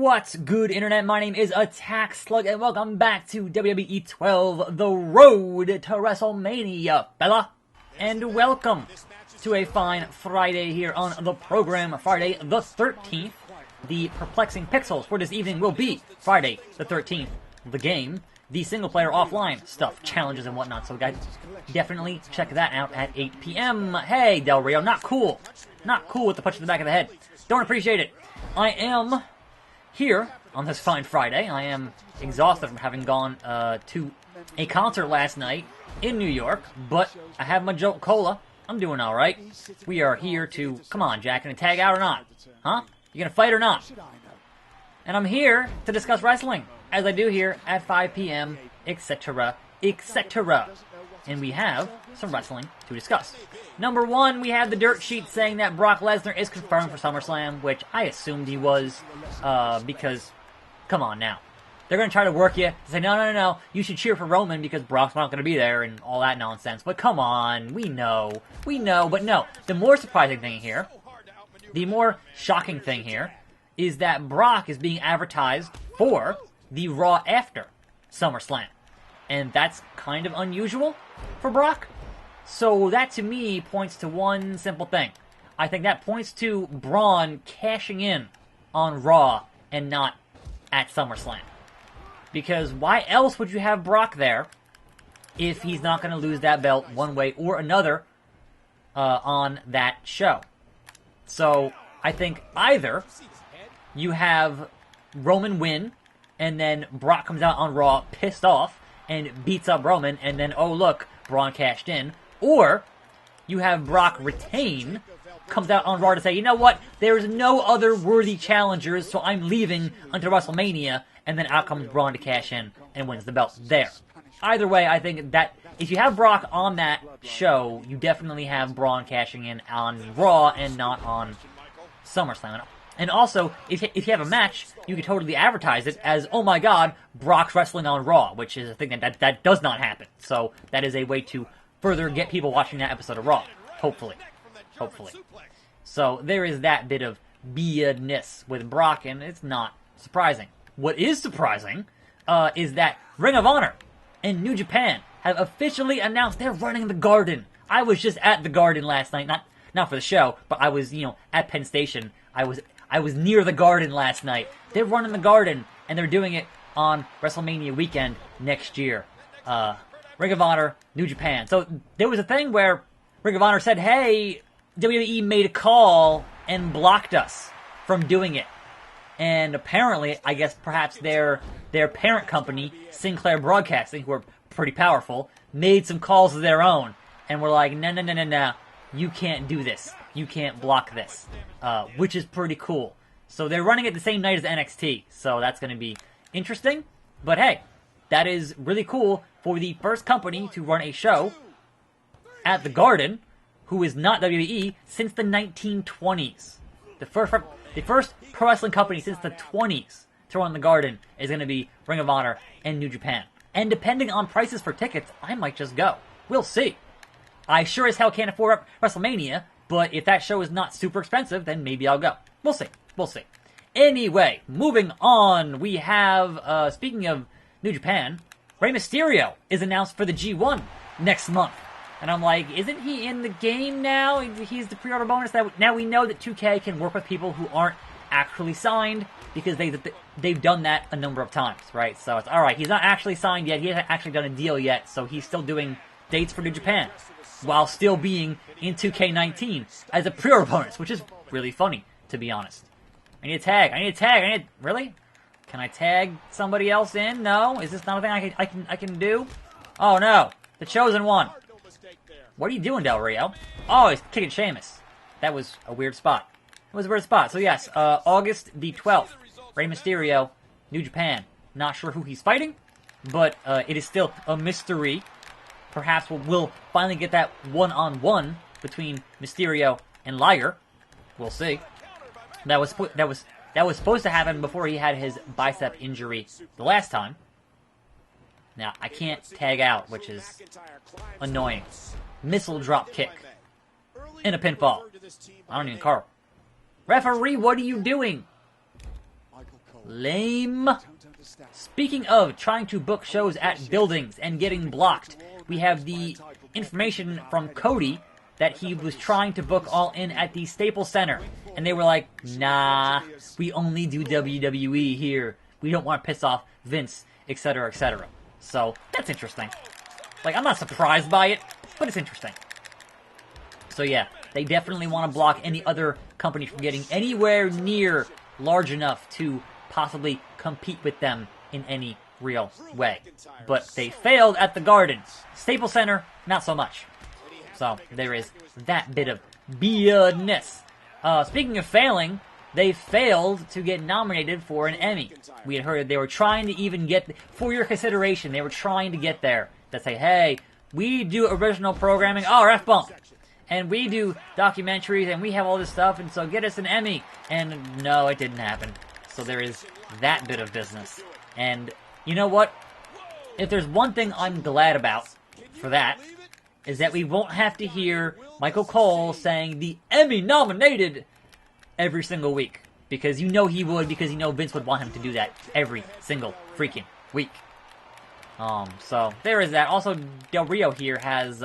What's good, Internet? My name is attackslug, and welcome back to WWE 12, The Road to WrestleMania, fella. And welcome to a fine Friday here on the program, Friday the 13th. The perplexing pixels for this evening will be Friday the 13th, the game, the single-player offline stuff, challenges and whatnot. So guys, definitely check that out at 8 p.m. Hey, Del Rio, not cool. Not cool with the punch in the back of the head. Don't appreciate it. I am here on this fine Friday. I am exhausted from having gone to a concert last night in New York, but I have my Jolt Cola. I'm doing alright. We are here to... Come on, Jack, gonna tag out or not? Huh? You gonna fight or not? And I'm here to discuss wrestling, as I do here at 5 p.m., etc., etc. And we have some wrestling to discuss. Number one, we have the dirt sheet saying that Brock Lesnar is confirmed for SummerSlam, which I assumed he was, because, come on now. They're going to try to work you to say, no, you should cheer for Roman because Brock's not going to be there and all that nonsense. But come on, we know, but no. The more surprising thing here, the more shocking thing here, is that Brock is being advertised for the Raw after SummerSlam. And that's kind of unusual for Brock. So that, to me, points to one simple thing. I think that points to Braun cashing in on Raw and not at SummerSlam. Because why else would you have Brock there if he's not going to lose that belt one way or another on that show? So I think either you have Roman win and then Brock comes out on Raw pissed off and beats up Roman, and then, oh look, Braun cashed in. Or you have Brock retain, comes out on Raw to say, you know what, there's no other worthy challengers, so I'm leaving until WrestleMania, and then out comes Braun to cash in and wins the belt there. Either way, I think that if you have Brock on that show, you definitely have Braun cashing in on Raw and not on SummerSlam. And also, if you have a match, you can totally advertise it as, oh my god, Brock's wrestling on Raw, which is a thing that does not happen. So that is a way to further get people watching that episode of Raw. Hopefully. So there is that bit of weirdness with Brock, and it's not surprising. What is surprising is that Ring of Honor and New Japan have officially announced they're running the Garden. I was just at the Garden last night, not for the show, but I was, at Penn Station. I was near the Garden last night. They're running the Garden, and they're doing it on WrestleMania weekend next year. Ring of Honor, New Japan. So there was a thing where Ring of Honor said, hey, WWE made a call and blocked us from doing it. And apparently, I guess perhaps their parent company, Sinclair Broadcasting, who are pretty powerful, made some calls of their own. And were like, no, you can't do this. You can't block this. Which is pretty cool. So they're running it the same night as NXT. So that's going to be interesting. But hey, that is really cool for the first company to run a show at the Garden, who is not WWE, since the 1920s. The first pro wrestling company since the 20s to run the Garden is going to be Ring of Honor and New Japan. And depending on prices for tickets, I might just go. We'll see. I sure as hell can't afford WrestleMania, but if that show is not super expensive, then maybe I'll go. We'll see. Anyway, moving on, we have, speaking of New Japan, Rey Mysterio is announced for the G1 next month. And I'm like, isn't he in the game now? He's the pre-order bonus. Now we know that 2K can work with people who aren't actually signed, because they've done that a number of times, right? So it's alright, he's not actually signed yet, he hasn't actually done a deal yet, so he's still doing dates for New Japan, while still being in 2K19 as a pre-order bonus, which is really funny, to be honest. I need a tag, really? Can I tag somebody else in? No? Is this not a thing I can do? Oh no, the Chosen One. What are you doing, Del Rio? Oh, he's kicking Sheamus. That was a weird spot. So yes, August the 12th, Rey Mysterio, New Japan. Not sure who he's fighting, but it is still a mystery. Perhaps we'll finally get that one-on-one between Mysterio and Liger. We'll see. That was supposed to happen before he had his bicep injury the last time. Now, I can't tag out, which is annoying. Missile drop kick. In a pinfall. I don't even call. Referee, what are you doing? Lame. Speaking of trying to book shows at buildings and getting blocked, we have the information from Cody that he was trying to book All In at the Staples Center. And they were like, nah, we only do WWE here. We don't want to piss off Vince, etc., etc. So, that's interesting. Like, I'm not surprised by it, but it's interesting. So yeah, they definitely want to block any other company from getting anywhere near large enough to possibly compete with them in any real way. But they failed at the Garden. Staples Center, not so much. So there is that bit of business. Speaking of failing, they failed to get nominated for an Emmy. We had heard they were trying to even get, for your consideration, they were trying to get there. That say, hey, we do original programming, oh, F-bump. And we do documentaries, and we have all this stuff, and so get us an Emmy. And no, it didn't happen. So there is that bit of business. And you know what? If there's one thing I'm glad about for that, is that we won't have to hear Michael Cole saying the Emmy nominated every single week. Because you know he would, because you know Vince would want him to do that every single freaking week. So there is that. Also, Del Rio here has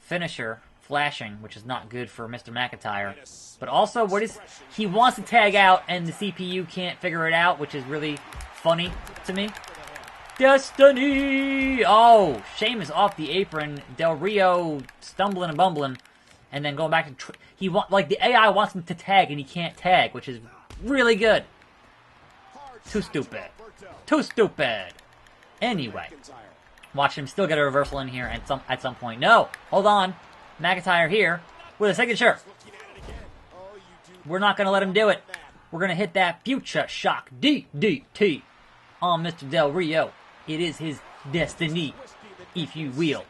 finisher flashing, which is not good for Mr. McIntyre. But also, he wants to tag out, and the CPU can't figure it out, which is really funny to me. Destiny! Oh, Sheamus off the apron. Del Rio stumbling and bumbling, and then going back to the AI wants him to tag, and he can't tag, which is really good. Too stupid. Too stupid. Anyway, watch him still get a reversal in here at some point. No, hold on. McIntyre here with a signature. We're not going to let him do it. We're going to hit that future shock DDT on Mr. Del Rio. It is his destiny, if you will.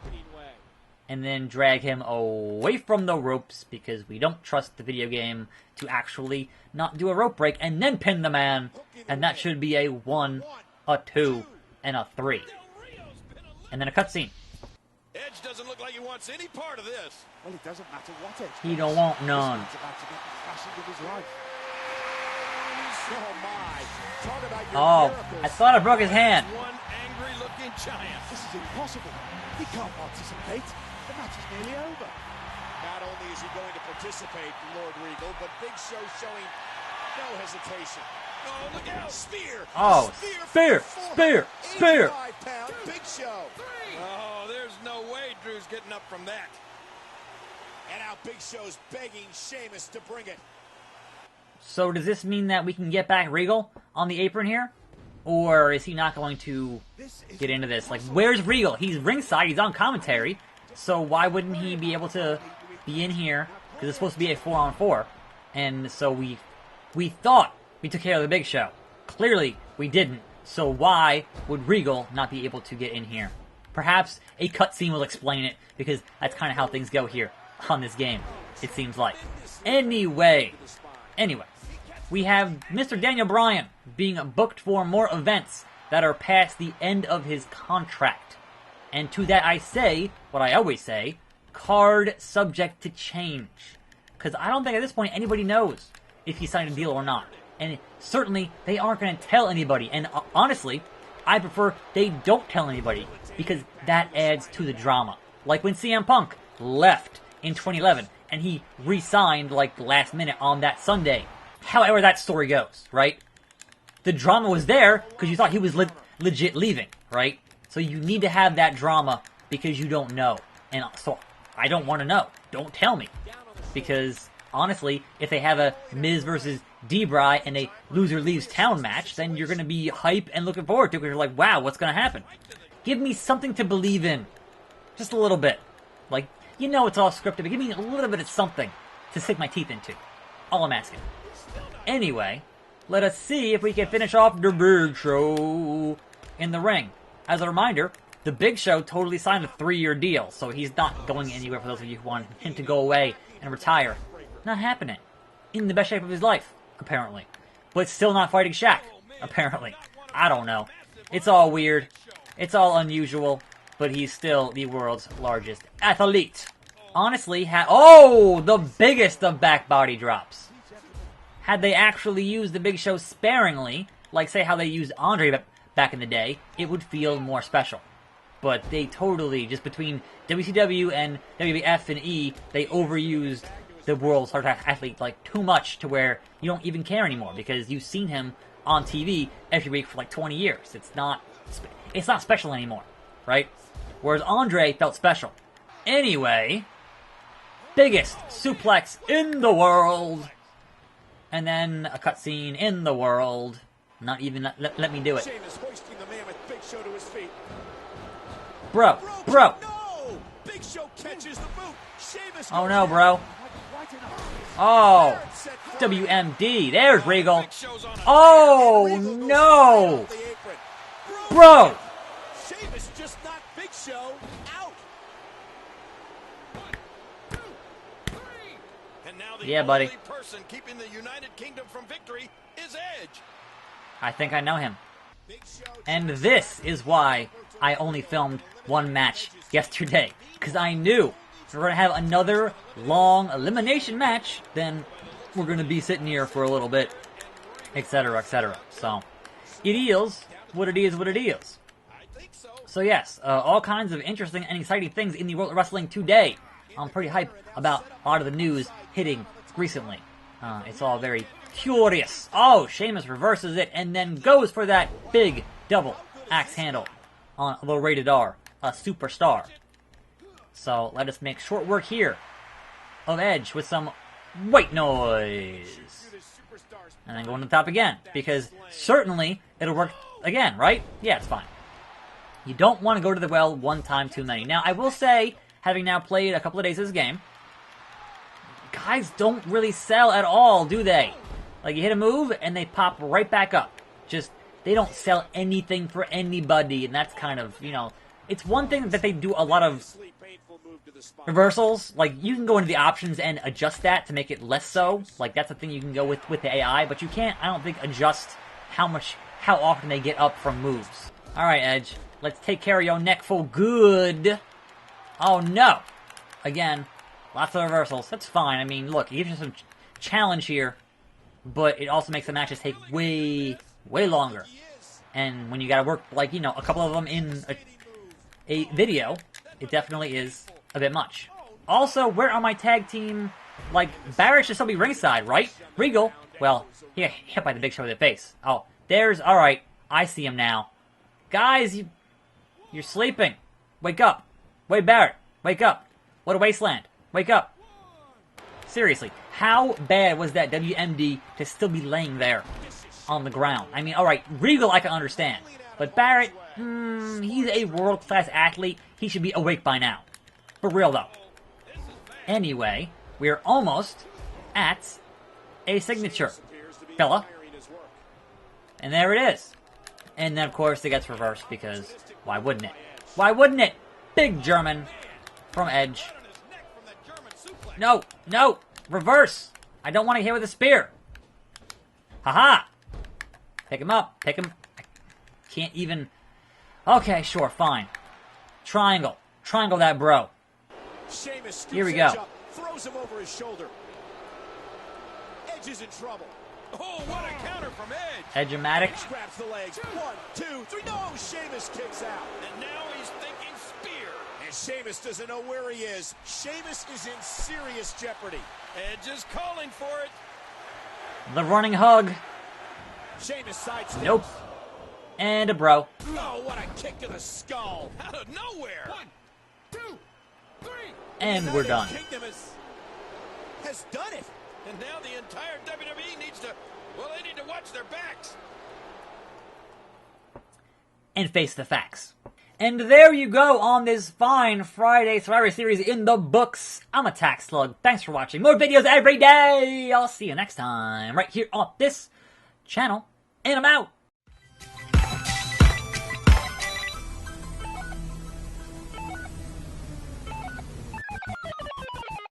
And then drag him away from the ropes because we don't trust the video game to actually not do a rope break and then pin the man. And that should be a 1, a 2, and a 3. And then a cutscene. Edge doesn't look like he wants any part of this. Well, it doesn't matter what Edge He don't want none. He's about to get the fashion of his life. Oh my! Talk about your I thought I broke his hand. One angry-looking giant. This is impossible. He can't participate. The match is nearly over. Not only is he going to participate, Lord Regal, but Big Show showing no hesitation. Oh, look out! Spear! Oh, spear! 85-pound Big Show. Oh, there's no way Drew's getting up from that. And now Big Show's begging Sheamus to bring it. So does this mean that we can get back Regal on the apron here? Or is he not going to get into this? Like, where's Regal? He's ringside, he's on commentary. So why wouldn't he be able to be in here? Because it's supposed to be a 4-on-4. And so we thought we took care of the Big Show. Clearly, we didn't. So why would Regal not be able to get in here? Perhaps a cutscene will explain it, because that's kind of how things go here on this game, it seems like. Anyway, we have Mr. Daniel Bryan being booked for more events that are past the end of his contract. And to that I say, what I always say, card subject to change. Because I don't think at this point anybody knows if he signed a deal or not. And certainly, they aren't going to tell anybody. And honestly, I prefer they don't tell anybody, because that adds to the drama. Like when CM Punk left in 2011, and he re-signed like last minute on that Sunday. However that story goes, right? The drama was there because you thought he was legit leaving, right? So you need to have that drama because you don't know. And so I don't want to know. Don't tell me. Because honestly, if they have a Miz versus D-Bry and a loser leaves town match, then you're going to be hype and looking forward to it because you're like, wow, what's going to happen? Give me something to believe in. Just a little bit. Like, you know it's all scripted, but give me a little bit of something to sink my teeth into. All I'm asking. Anyway, let us see if we can finish off the Big Show in the ring. As a reminder, the Big Show totally signed a 3-year deal, so he's not going anywhere for those of you who want him to go away and retire. Not happening. In the best shape of his life, apparently. But still not fighting Shaq, apparently. I don't know. It's all weird. It's all unusual. But he's still the world's largest athlete. Honestly, the biggest of back body drops. had they actually used the Big Show sparingly, like say how they used Andre back in the day, it would feel more special. But they totally, just between WCW and WWF and E, they overused the world's hardest athlete like too much to where you don't even care anymore because you've seen him on TV every week for like 20 years. It's not special anymore, right? Whereas Andre felt special. Anyway, biggest suplex in the world. And then a cutscene in the world. Not even let me do it. Bro. No! Big Show catches the boot. Sheamus Oh no, bro. Oh, WMD. There's Regal. Oh no, bro. Sheamus just knocked Big Show out. And now the Yeah, buddy. only person keeping the United Kingdom from victory is Edge. I think I know him. And this is why I only filmed one match yesterday. Because I knew if we're going to have another long elimination match, then we're going to be sitting here for a little bit, etc., etc. So, it is what it is, what it is. So yes, all kinds of interesting and exciting things in the world of wrestling today. I'm pretty hyped about a lot of the news hitting recently. It's all very curious. Oh, Sheamus reverses it and then goes for that big double axe handle on a little rated R, a superstar. So let us make short work here of Edge with some white noise. And then go on the top again, because certainly it'll work again, right? Yeah, it's fine. You don't want to go to the well one time too many. Now, I will say, having now played a couple of days of this game, guys don't really sell at all, do they? Like, you hit a move, and they pop right back up. Just, they don't sell anything for anybody, and that's kind of, you know... It's one thing that they do a lot of reversals. Like, you can go into the options and adjust that to make it less so. Like, that's a thing you can go with the AI, but you can't, I don't think, adjust how often they get up from moves. Alright, Edge. Let's take care of your neck for good. Oh, no. Again, lots of reversals. That's fine. I mean, look, it gives you some challenge here, but it also makes the matches take way, way longer. And when you gotta work, like, you know, a couple of them in a video, it definitely is a bit much. Also, where are my tag team? Like, Barrett should still be ringside, right? Regal, well, he got hit by the Big Show in the face. Oh, there's, alright, I see him now. Guys, you're sleeping. Wake up. Wade Barrett, wake up. What a wasteland. Wake up. Seriously, how bad was that WMD to still be laying there on the ground? I mean, alright, Regal I can understand. But Barrett, he's a world-class athlete. He should be awake by now. For real, though. Anyway, we're almost at a signature, fella. And there it is. And then, of course, it gets reversed because why wouldn't it? Why wouldn't it? Big German from Edge. No, no, reverse. I don't want to hit with a spear. Haha. Pick him up, pick him. I can't even. Okay, sure, fine. Triangle. Triangle that bro. Here we go. Throws him over his shoulder. Edge is in trouble. Oh, what a counter from Edge. Edge-o-matic. Grabs the legs. 1, 2, 3. No, Sheamus kicks out. And now he's thinking spear. And Sheamus doesn't know where he is. Sheamus is in serious jeopardy. Edge is calling for it. The running hug. Sheamus sidesteps. Nope. And a bro. Oh, what a kick to the skull. Out of nowhere. 1, 2, 3. And we're done. Kingdom has done it. And now the entire WWE needs to, well, they need to watch their backs. And face the facts. And there you go on this fine Friday Survivor Series in the books. I'm attackslug. Thanks for watching. More videos every day. I'll see you next time right here on this channel. And I'm out.